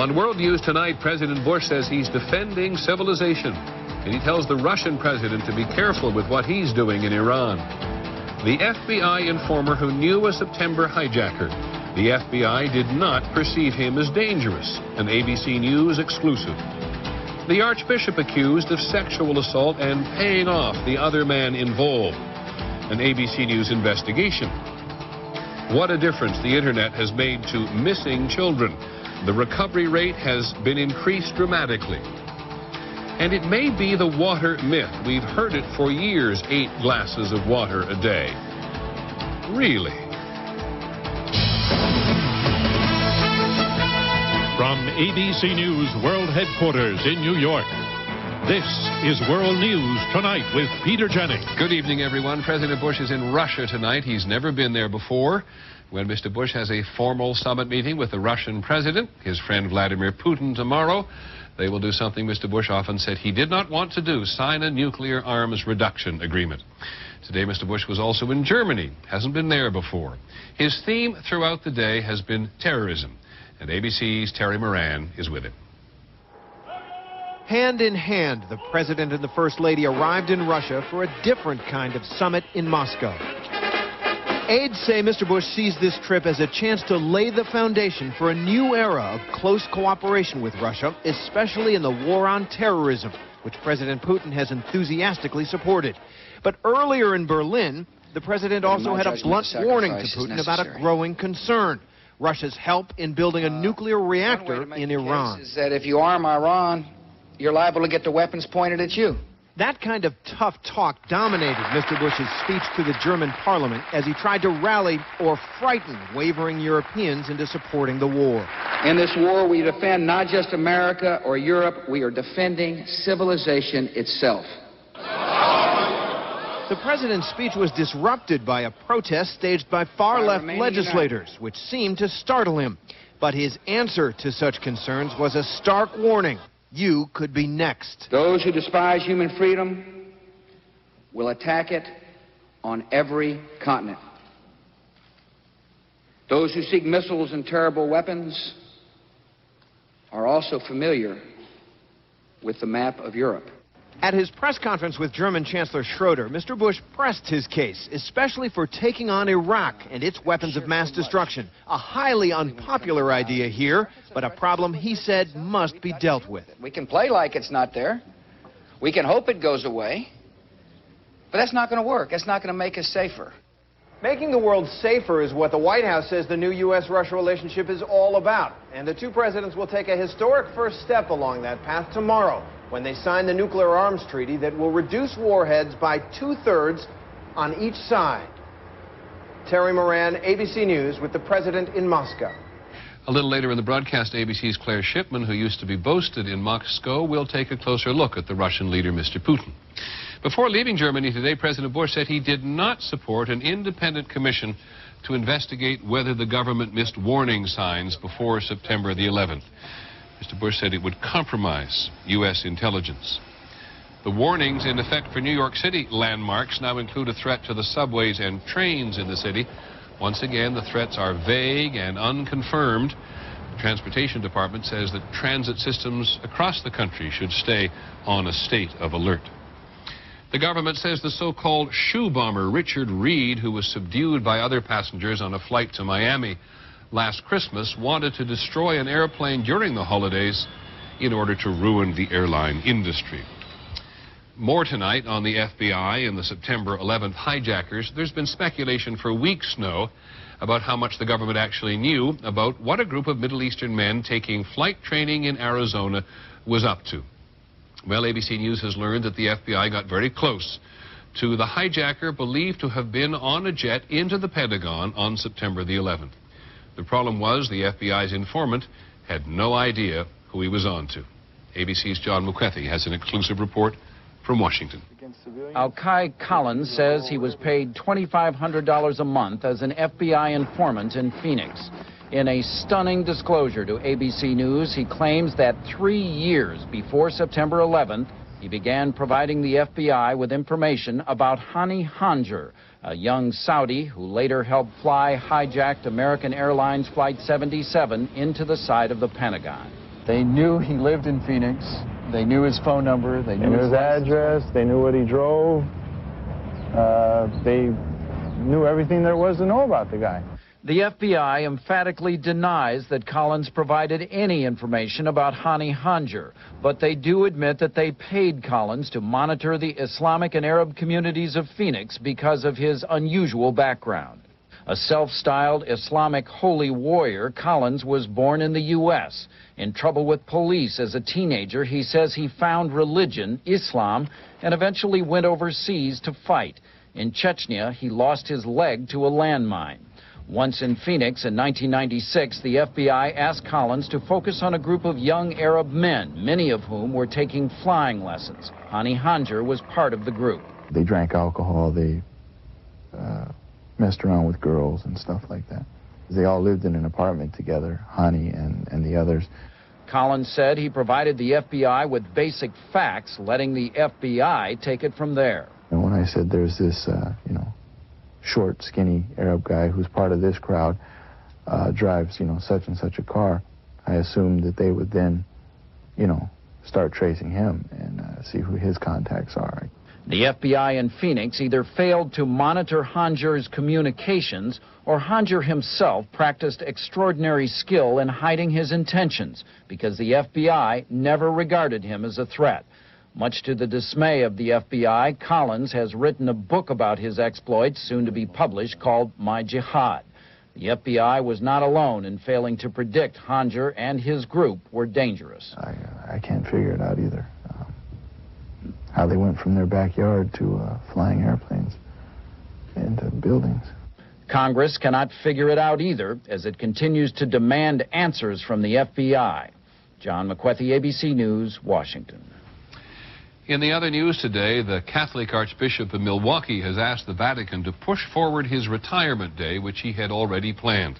On World News Tonight, President Bush says he's defending civilization, and he tells the Russian president to be careful with what he's doing in Iran. The FBI informer who knew a September hijacker. The FBI did not perceive him as dangerous, an ABC News exclusive. The Archbishop accused of sexual assault and paying off the other man involved, an ABC News investigation. What a difference the internet has made to missing children. The recovery rate has been increased dramatically. And it may be the water myth. We've heard it for years, 8 glasses of water a day. Really? From ABC News World Headquarters in New York, this is World News Tonight with Peter Jennings. Good evening, everyone. President Bush is in Russia tonight. He's never been there before. When Mr. Bush has a formal summit meeting with the Russian president, his friend Vladimir Putin, tomorrow, they will do something Mr. Bush often said he did not want to do, sign a nuclear arms reduction agreement. Today, Mr. Bush was also in Germany, hasn't been there before. His theme throughout the day has been terrorism, and ABC's Terry Moran is with him. Hand in hand, the president and the first lady arrived in Russia for a different kind of summit in Moscow. Aides say Mr. Bush sees this trip as a chance to lay the foundation for a new era of close cooperation with Russia, especially in the war on terrorism, which President Putin has enthusiastically supported. But earlier in Berlin, the president also had a blunt warning to Putin about a growing concern: Russia's help in building a nuclear reactor in Iran. Is that if you arm Iran, you're liable to get the weapons pointed at you. That kind of tough talk dominated Mr. Bush's speech to the German parliament as he tried to rally or frighten wavering Europeans into supporting the war. In this war, we defend not just America or Europe, we are defending civilization itself. The president's speech was disrupted by a protest staged by far-left legislators, which seemed to startle him. But his answer to such concerns was a stark warning: you could be next. Those who despise human freedom will attack it on every continent. Those who seek missiles and terrible weapons are also familiar with the map of Europe. At his press conference with German Chancellor Schroeder, Mr. Bush pressed his case, especially for taking on Iraq and its weapons of mass destruction. A highly unpopular idea here, but a problem he said must be dealt with. We can play like it's not there. We can hope it goes away. But that's not going to work. That's not going to make us safer. Making the world safer is what the White House says the new U.S.-Russia relationship is all about. And the two presidents will take a historic first step along that path tomorrow, when they sign the nuclear arms treaty that will reduce warheads by 2/3 on each side. Terry Moran, ABC News, with the president in Moscow. A little later in the broadcast, ABC's Claire Shipman, who used to be boasted in Moscow, will take a closer look at the Russian leader, Mr. Putin. Before leaving Germany today, President Bush said he did not support an independent commission to investigate whether the government missed warning signs before September the 11th. Mr. Bush said it would compromise U.S. intelligence. The warnings in effect for New York City landmarks now include a threat to the subways and trains in the city. Once again, the threats are vague and unconfirmed. The Transportation Department says that transit systems across the country should stay on a state of alert. The government says the so-called shoe bomber Richard Reed, who was subdued by other passengers on a flight to Miami last Christmas, wanted to destroy an airplane during the holidays in order to ruin the airline industry. More tonight on the FBI and the September 11th hijackers. There's been speculation for weeks now about how much the government actually knew about what a group of Middle Eastern men taking flight training in Arizona was up to. Well, ABC News has learned that the FBI got very close to the hijacker believed to have been on a jet into the Pentagon on September the 11th. The problem was the FBI's informant had no idea who he was on to. ABC's John McCarthy has an exclusive report from Washington. Alkai Collins says he was paid $2,500 a month as an FBI informant in Phoenix. In a stunning disclosure to ABC News, he claims that 3 years before September 11th, he began providing the FBI with information about Hani Hanjour, a young Saudi who later helped fly hijacked American Airlines Flight 77 into the side of the Pentagon. They knew he lived in Phoenix. They knew his phone number. They knew his address. They knew what he drove. They knew everything there was to know about the guy. The FBI emphatically denies that Collins provided any information about Hani Hanjour, but they do admit that they paid Collins to monitor the Islamic and Arab communities of Phoenix because of his unusual background. A self-styled Islamic holy warrior, Collins was born in the U.S. In trouble with police as a teenager, he says he found religion, Islam, and eventually went overseas to fight. In Chechnya, he lost his leg to a landmine. Once in Phoenix in 1996, the FBI asked Collins to focus on a group of young Arab men, many of whom were taking flying lessons. Hani Hanjour was part of the group. They drank alcohol, they messed around with girls and stuff like that. They all lived in an apartment together, Hani and the others. Collins said he provided the FBI with basic facts, letting the FBI take it from there. And when I said there's this, short, skinny Arab guy who's part of this crowd, drives, such and such a car, I assumed that they would then, start tracing him and see who his contacts are. The FBI in Phoenix either failed to monitor Hanjour's communications, or Hanjour himself practiced extraordinary skill in hiding his intentions, because the FBI never regarded him as a threat. Much to the dismay of the FBI, Collins has written a book about his exploits, soon to be published, called My Jihad. The FBI was not alone in failing to predict Hanjour and his group were dangerous. I can't figure it out either. How they went from their backyard to flying airplanes into buildings. Congress cannot figure it out either, as it continues to demand answers from the FBI. John McWethy, ABC News, Washington. In the other news today, the Catholic Archbishop of Milwaukee has asked the Vatican to push forward his retirement day, which he had already planned.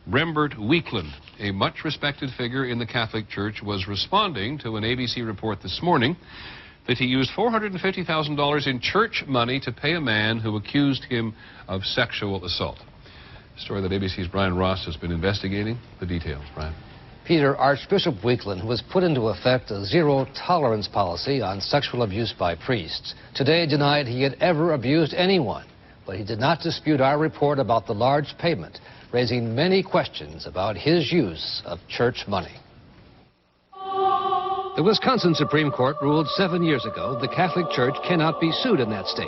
Rembert Weekland, a much-respected figure in the Catholic Church, was responding to an ABC report this morning that he used $450,000 in church money to pay a man who accused him of sexual assault. A story that ABC's Brian Ross has been investigating. The details, Brian. Peter, Archbishop Weekland, who has put into effect a zero-tolerance policy on sexual abuse by priests, today denied he had ever abused anyone. But he did not dispute our report about the large payment, raising many questions about his use of church money. The Wisconsin Supreme Court ruled 7 years ago the Catholic Church cannot be sued in that state.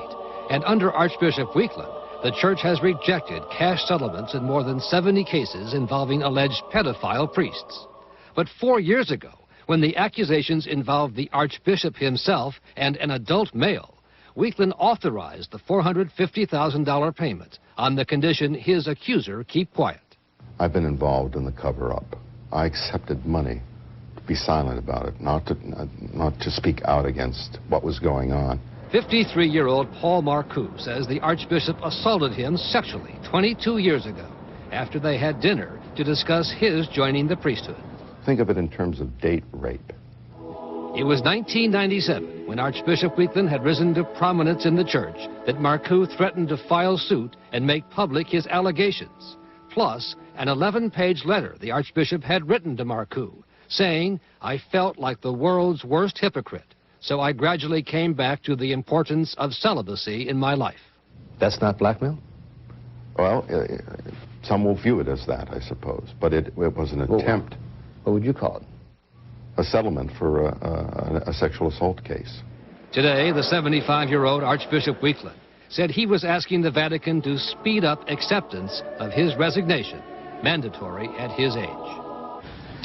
And under Archbishop Weekland, the church has rejected cash settlements in more than 70 cases involving alleged pedophile priests. But 4 years ago, when the accusations involved the Archbishop himself and an adult male, Weekland authorized the $450,000 payment on the condition his accuser keep quiet. I've been involved in the cover-up. I accepted money to be silent about it, not to speak out against what was going on. 53-year-old Paul Marcoux says the Archbishop assaulted him sexually 22 years ago after they had dinner to discuss his joining the priesthood. Think of it in terms of date rape. It was 1997 when Archbishop Weekland had risen to prominence in the church that Marcoux threatened to file suit and make public his allegations, plus an 11-page letter the Archbishop had written to Marcoux saying, "I felt like the world's worst hypocrite, so I gradually came back to the importance of celibacy in my life." That's not blackmail? Well, some will view it as that, I suppose, but it was an attempt. What would you call it? A settlement for a sexual assault case. Today, the 75-year-old Archbishop Weekland said he was asking the Vatican to speed up acceptance of his resignation, mandatory at his age.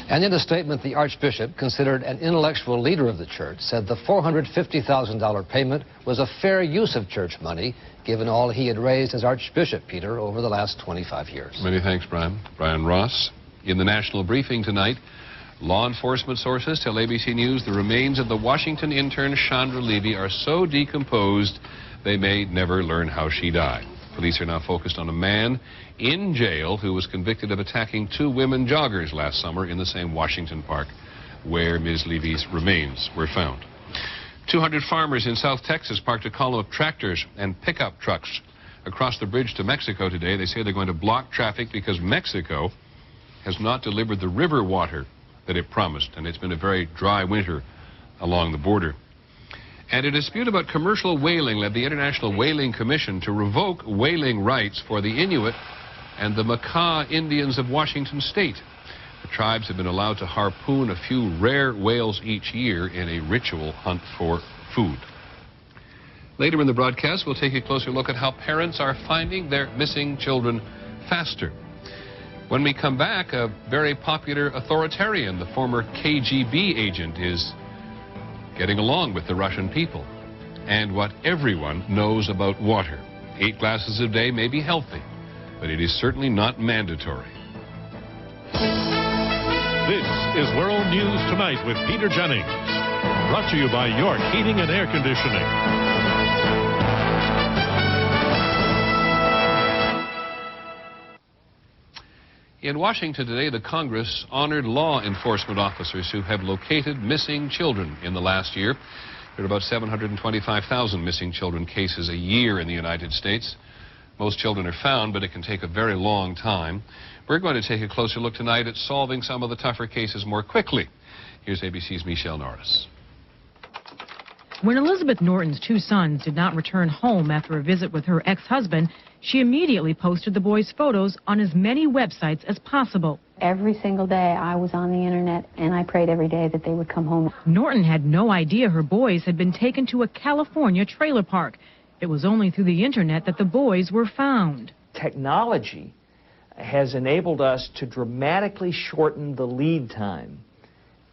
And in a statement, the Archbishop, considered an intellectual leader of the church, said the $450,000 payment was a fair use of church money, given all he had raised as Archbishop, Peter, over the last 25 years. Many thanks, Brian. Brian Ross. In the national briefing tonight, law enforcement sources tell ABC News the remains of the Washington intern Chandra Levy are so decomposed they may never learn how she died. Police are now focused on a man in jail who was convicted of attacking 2 women joggers last summer in the same Washington park where Ms. Levy's remains were found. 200 farmers in South Texas parked a column of tractors and pickup trucks across the bridge to Mexico today. They say they're going to block traffic because Mexico has not delivered the river water that it promised, and it's been a very dry winter along the border. And a dispute about commercial whaling led the International Whaling Commission to revoke whaling rights for the Inuit and the Makah Indians of Washington State. The tribes have been allowed to harpoon a few rare whales each year in a ritual hunt for food. Later in the broadcast, we'll take a closer look at how parents are finding their missing children faster. When we come back, a very popular authoritarian, the former KGB agent, is getting along with the Russian people, and what everyone knows about water. 8 glasses a day may be healthy, but it is certainly not mandatory. This is World News Tonight with Peter Jennings. Brought to you by York Heating and Air Conditioning. In Washington today, the Congress honored law enforcement officers who have located missing children in the last year. There are about 725,000 missing children cases a year in the United States. Most children are found, but it can take a very long time. We're going to take a closer look tonight at solving some of the tougher cases more quickly. Here's ABC's Michelle Norris. When Elizabeth Norton's 2 sons did not return home after a visit with her ex-husband, she immediately posted the boys' photos on as many websites as possible. Every single day I was on the internet, and I prayed every day that they would come home. Norton had no idea her boys had been taken to a California trailer park. It was only through the internet that the boys were found. Technology has enabled us to dramatically shorten the lead time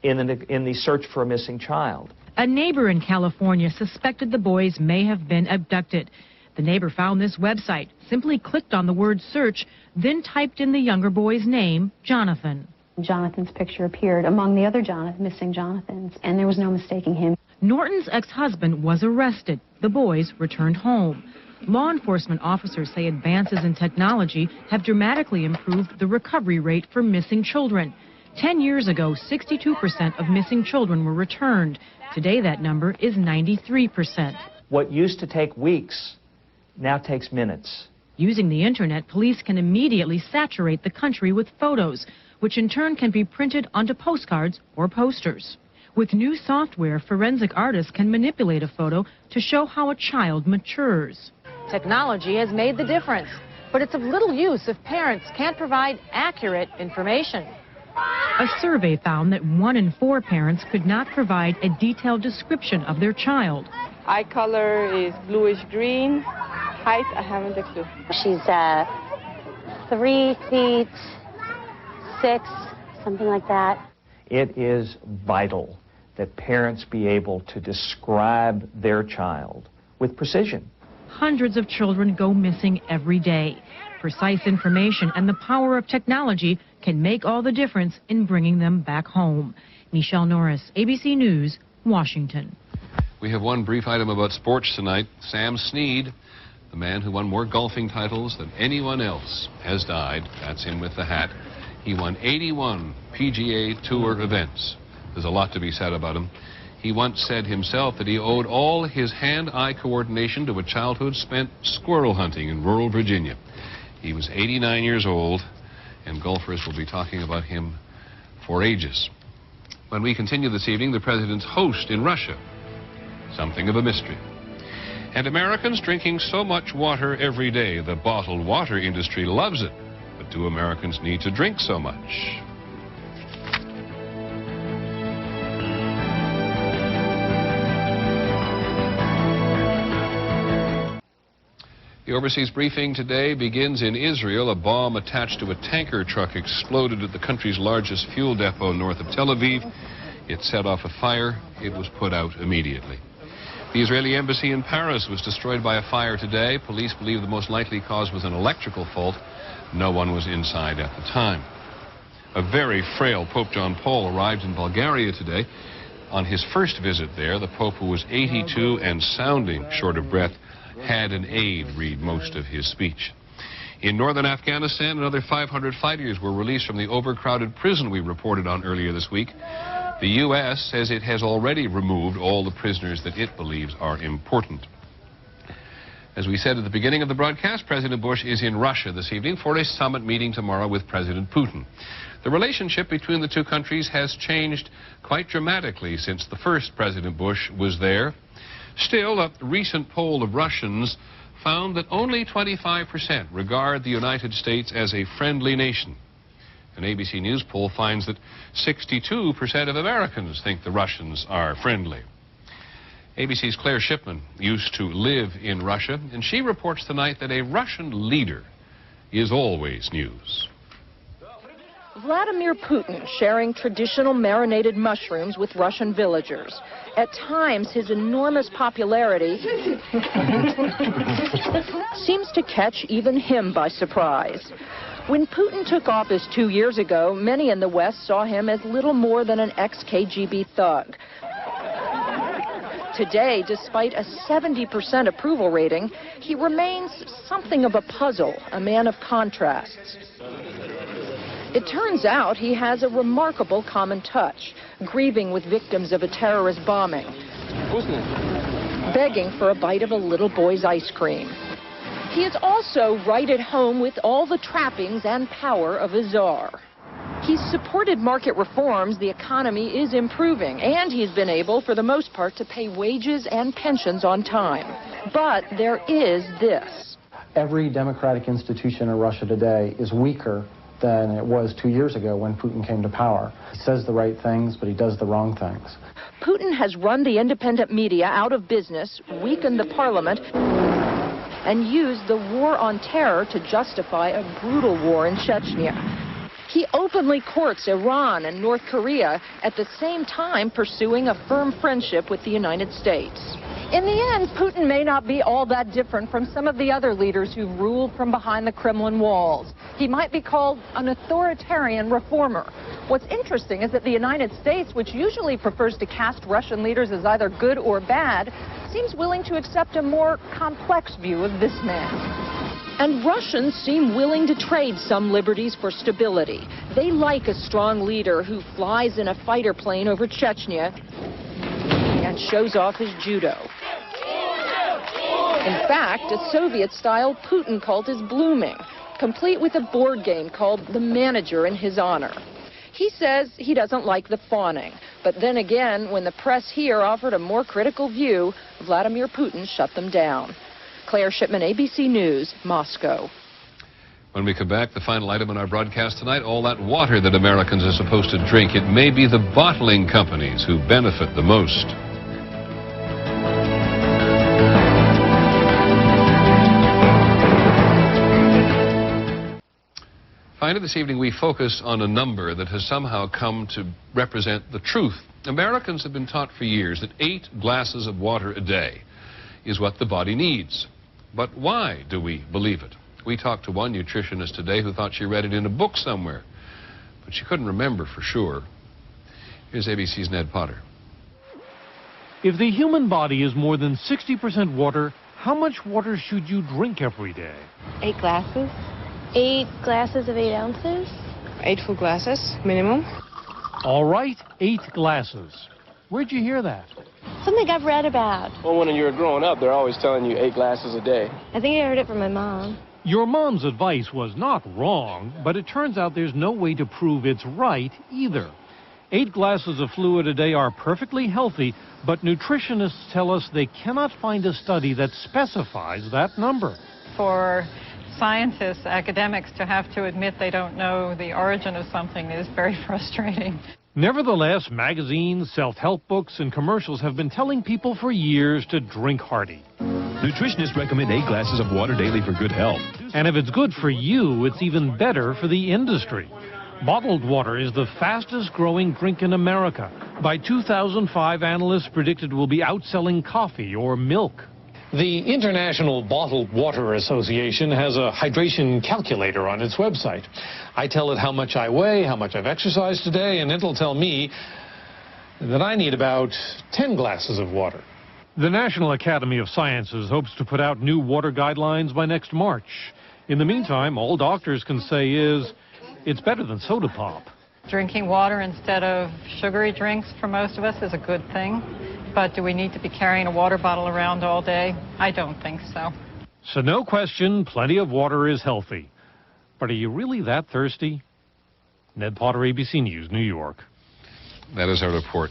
in the search for a missing child. A neighbor in California suspected the boys may have been abducted. The neighbor found this website, simply clicked on the word search, then typed in the younger boy's name, Jonathan. Jonathan's picture appeared among the other missing Jonathans, and there was no mistaking him. Norton's ex-husband was arrested. The boys returned home. Law enforcement officers say advances in technology have dramatically improved the recovery rate for missing children. 10 years ago, 62% of missing children were returned. Today, that number is 93%. What used to take weeks now takes minutes. Using the internet, police can immediately saturate the country with photos, which in turn can be printed onto postcards or posters. With new software, forensic artists can manipulate a photo to show how a child matures. Technology has made the difference, but it's of little use if parents can't provide accurate information. A survey found that 1 in 4 parents could not provide a detailed description of their child. Eye color is bluish green. Height, I haven't a clue. She's 3 feet 6, something like that. It is vital that parents be able to describe their child with precision. Hundreds of children go missing every day. Precise information and the power of technology can make all the difference in bringing them back home. Michelle Norris, ABC News, Washington. We have one brief item about sports tonight. Sam Snead, the man who won more golfing titles than anyone else, has died. That's him with the hat. He won 81 PGA Tour events. There's a lot to be said about him. He once said himself that he owed all his hand-eye coordination to a childhood spent squirrel hunting in rural Virginia. He was 89 years old, and golfers will be talking about him for ages. When we continue this evening, the president's host in Russia, something of a mystery. And Americans drinking so much water every day, the bottled water industry loves it. But do Americans need to drink so much? The overseas briefing today begins in Israel. A bomb attached to a tanker truck exploded at the country's largest fuel depot north of Tel Aviv. It set off a fire. It was put out immediately. The Israeli embassy in Paris was destroyed by a fire today. Police believe the most likely cause was an electrical fault. No one was inside at the time. A very frail Pope John Paul arrived in Bulgaria today. On his first visit there, the Pope, who was 82 and sounding short of breath, had an aide read most of his speech. In northern Afghanistan, another 500 fighters were released from the overcrowded prison we reported on earlier this week. The U.S. says it has already removed all the prisoners that it believes are important. As we said at the beginning of the broadcast, President Bush is in Russia this evening for a summit meeting tomorrow with President Putin. The relationship between the two countries has changed quite dramatically since the first President Bush was there. Still, a recent poll of Russians found that only 25% regard the United States as a friendly nation. An ABC News poll finds that 62% of Americans think the Russians are friendly. ABC's Claire Shipman used to live in Russia, and she reports tonight that a Russian leader is always news. Vladimir Putin sharing traditional marinated mushrooms with Russian villagers. At times, his enormous popularity seems to catch even him by surprise. When Putin took office 2 years ago, many in the West saw him as little more than an ex-KGB thug. Today, despite a 70% approval rating, he remains something of a puzzle, a man of contrasts. It turns out he has a remarkable common touch, grieving with victims of a terrorist bombing, begging for a bite of a little boy's ice cream. He is also right at home with all the trappings and power of a czar. He's supported market reforms, the economy is improving, and he's been able, for the most part, to pay wages and pensions on time. But there is this. Every democratic institution in Russia today is weaker than it was 2 years ago when Putin came to power. He says the right things, but he does the wrong things. Putin has run the independent media out of business, weakened the parliament, and used the war on terror to justify a brutal war in Chechnya. He openly courts Iran and North Korea, at the same time pursuing a firm friendship with the United States. In the end, Putin may not be all that different from some of the other leaders who've ruled from behind the Kremlin walls. He might be called an authoritarian reformer. What's interesting is that the United States, which usually prefers to cast Russian leaders as either good or bad, seems willing to accept a more complex view of this man. And Russians seem willing to trade some liberties for stability. They like a strong leader who flies in a fighter plane over Chechnya and shows off his judo. In fact, a Soviet-style Putin cult is blooming, complete with a board game called The Manager in his honor. He says he doesn't like the fawning, but then again, when the press here offered a more critical view, Vladimir Putin shut them down. Claire Shipman, ABC News, Moscow. When we come back, the final item in our broadcast tonight, all that water that Americans are supposed to drink, it may be the bottling companies who benefit the most. Finally, this evening we focus on a number that has somehow come to represent the truth. Americans have been taught for years that 8 glasses of water a day is what the body needs. But why do we believe it? We talked to one nutritionist today who thought she read it in a book somewhere, but she couldn't remember for sure. Here's ABC's Ned Potter. If the human body is more than 60% water, how much water should you drink every day? 8 glasses. 8 glasses of 8 ounces? 8 full glasses, minimum. All right, 8 glasses. Where'd you hear that? Something I've read about. Well, when you were growing up, they're always telling you 8 glasses a day. I think I heard it from my mom. Your mom's advice was not wrong, but it turns out there's no way to prove it's right either. 8 glasses of fluid a day are perfectly healthy, but nutritionists tell us they cannot find a study that specifies that number. For scientists, academics, to have to admit they don't know the origin of something is very frustrating. Nevertheless, magazines, self-help books, and commercials have been telling people for years to drink hearty. Nutritionists recommend 8 glasses of water daily for good health. And if it's good for you, it's even better for the industry. Bottled water is the fastest growing drink in America. By 2005, analysts predicted it will be outselling coffee or milk. The International Bottled Water Association has a hydration calculator on its website. I tell it how much I weigh, how much I've exercised today, and it'll tell me that I need about 10 glasses of water. The National Academy of Sciences hopes to put out new water guidelines by next March. In the meantime, all doctors can say is, it's better than soda pop. Drinking water instead of sugary drinks for most of us is a good thing. But do we need to be carrying a water bottle around all day? I don't think so. So no question, plenty of water is healthy. But are you really that thirsty? Ned Potter, ABC News, New York. That is our report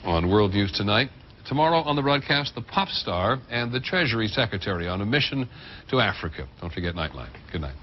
on World News Tonight. Tomorrow on the broadcast, the pop star and the Treasury Secretary on a mission to Africa. Don't forget Nightline. Good night.